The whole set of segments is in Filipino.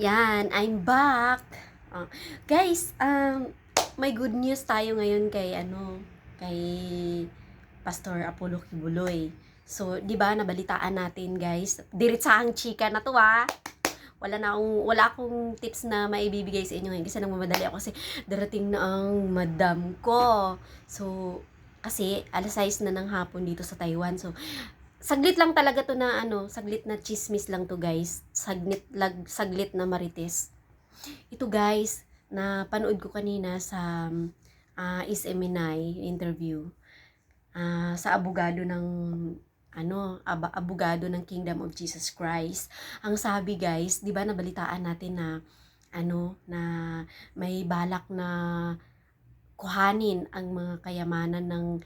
Yan, I'm back. Ah, guys, may good news tayo ngayon kay Pastor Apollo Kibuloy. So, 'di ba nabalitaan natin, guys? Diritsahang chika na 'to, ah. Wala akong tips na maibibigay sa inyo ngayon kasi nagmamadali ako kasi darating na ang madam ko. So, kasi alas 6 na ng hapon dito sa Taiwan. So, saglit lang talaga to na saglit na chismis lang to, guys. Saglit na marites. Ito, guys, na panood ko kanina sa SMNI interview sa abogado ng Kingdom of Jesus Christ. Ang sabi, guys, 'di ba nabalitaan natin na na may balak na kuhanin ang mga kayamanan ng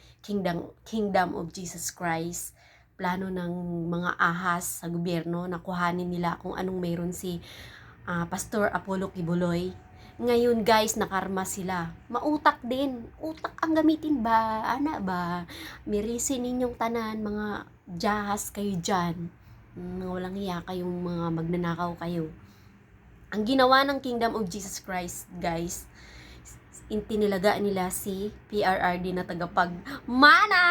Kingdom of Jesus Christ. Plano ng mga ahas sa gobyerno na kuhanin nila kung anong meron si Pastor Apollo Kibuloy. Ngayon, guys, nakarma sila. Mautak din. Utak ang gamitin ba? Ana ba? Mirisin ninyong tanan, mga jahas kayo dyan. Mga walang hiya kayong mga magnanakaw kayo. Ang ginawa ng Kingdom of Jesus Christ, guys, intinilaga nila si PRRD na tagapagmana.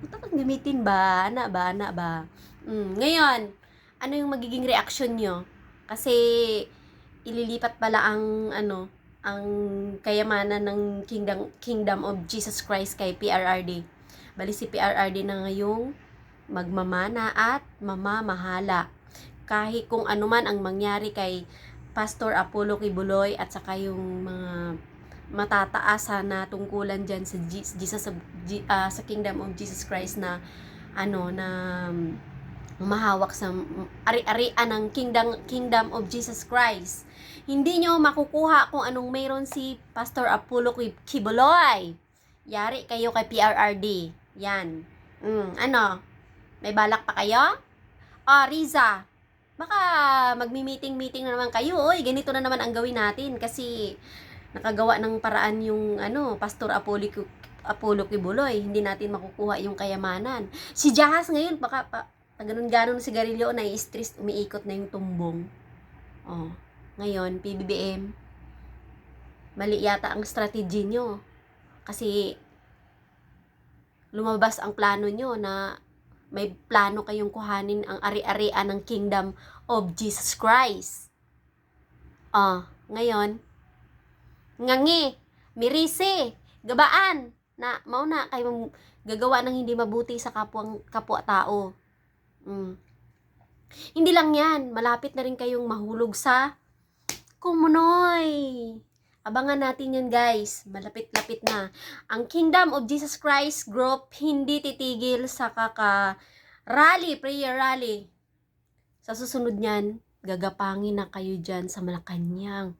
Utak ang gamitin ba? Ana ba? Ngayon, ano yung magiging reaction nyo? Kasi ililipat pala ang kayamanan ng Kingdom of Jesus Christ kay PRRD. Bali si PRRD na ngayong magmamana at mamamahala. Kahit kung ano man ang mangyari kay Pastor Apollo Kibuloy at saka yung mga matataas na tungkulan diyan sa sa Kingdom of Jesus Christ na na mahawak sa ari-arian ng Kingdom of Jesus Christ. Hindi nyo makukuha kung anong mayroon si Pastor Apollo Kibuloy. Yari kayo kay PRRD. Yan. May balak pa kayo? Riza, baka magmi-meeting na naman kayo. Oy, ganito na naman ang gawin natin kasi nakagawa ng paraan yung Pastor Apollo Kibuloy. Hindi natin makukuha yung kayamanan. Si Jahas ngayon, baka ganun-ganon si sigarilyo, nai-stress, umiikot na yung tumbong. Ngayon, PBBM, mali yata ang strategy nyo. Kasi, lumabas ang plano nyo na may plano kayong kuhanin ang ari-arian ng Kingdom of Jesus Christ. Ngayon, ngangi, mirisi, gabaan, na mauna kayong gagawa ng hindi mabuti sa kapwa-tao. Hindi lang yan, malapit na rin kayong mahulog sa kumunoy. Abangan natin yan, guys. Malapit-lapit na. Ang Kingdom of Jesus Christ group hindi titigil sa prayer rally. Sa susunod niyan, gagapangin na kayo dyan sa Malacanang.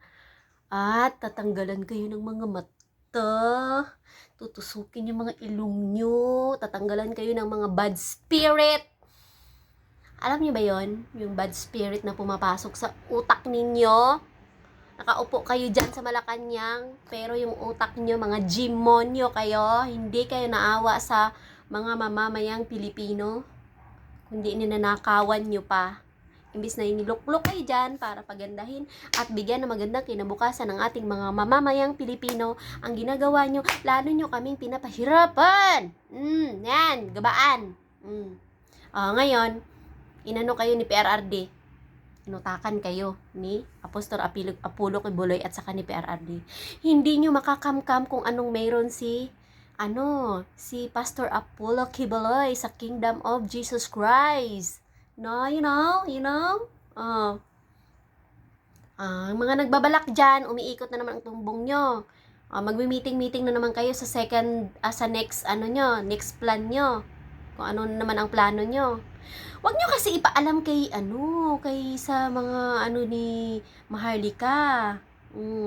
At tatanggalan kayo ng mga mata. Tutusukin yung mga ilong nyo. Tatanggalan kayo ng mga bad spirit. Alam niyo ba yon? Yung bad spirit na pumapasok sa utak ninyo. Nakaupo kayo dyan sa Malacanang, pero yung utak nyo, mga demonyo kayo, hindi kayo naawa sa mga mamamayang Pilipino, kundi ninanakawan nyo pa. Imbis na iniluklok kayo dyan para pagandahin at bigyan ng magandang kinabukasan ng ating mga mamamayang Pilipino, ang ginagawa nyo, lalo nyo kaming pinapahirapan. Yan, gabaan. Ngayon, inano kayo ni PRRD, inutakan kayo ni Apostol Apollo Kibuloy at saka ni PRRD. Hindi nyo makakamkam kung anong mayroon si Pastor Apollo Kibuloy sa Kingdom of Jesus Christ. No, you know? Mga nagbabalak dyan, umiikot na naman ang tumbong nyo. Magmi-meeting na naman kayo sa next plan nyo. Kung ano naman ang plano nyo. Huwag nyo kasi ipaalam kay sa mga ni Maharlika.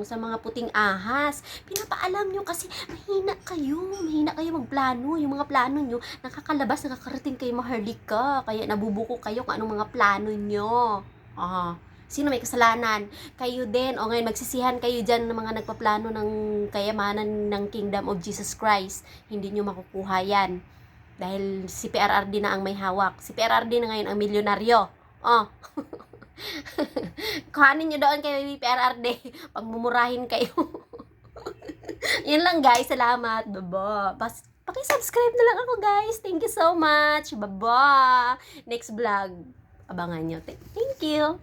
Sa mga puting ahas. Pinapaalam nyo kasi mahina kayo magplano. Yung mga plano nyo, nakakarating kay Maharlika. Kaya nabubuko kayo kung anong mga plano nyo. Sino may kasalanan? Kayo din. O ngayon, magsisihan kayo dyan ng mga nagpaplano ng kayamanan ng Kingdom of Jesus Christ. Hindi nyo makukuha yan. Dahil si PRRD na ang may hawak. Si PRRD na ngayon ang milyonaryo. Oh. Kuhanin nyo doon kay PRRD. Pagmumurahin kayo. Yun lang guys. Salamat. Baba. Paki-subscribe na lang ako guys. Thank you so much. Baba. Next vlog. Abangan nyo. Thank you.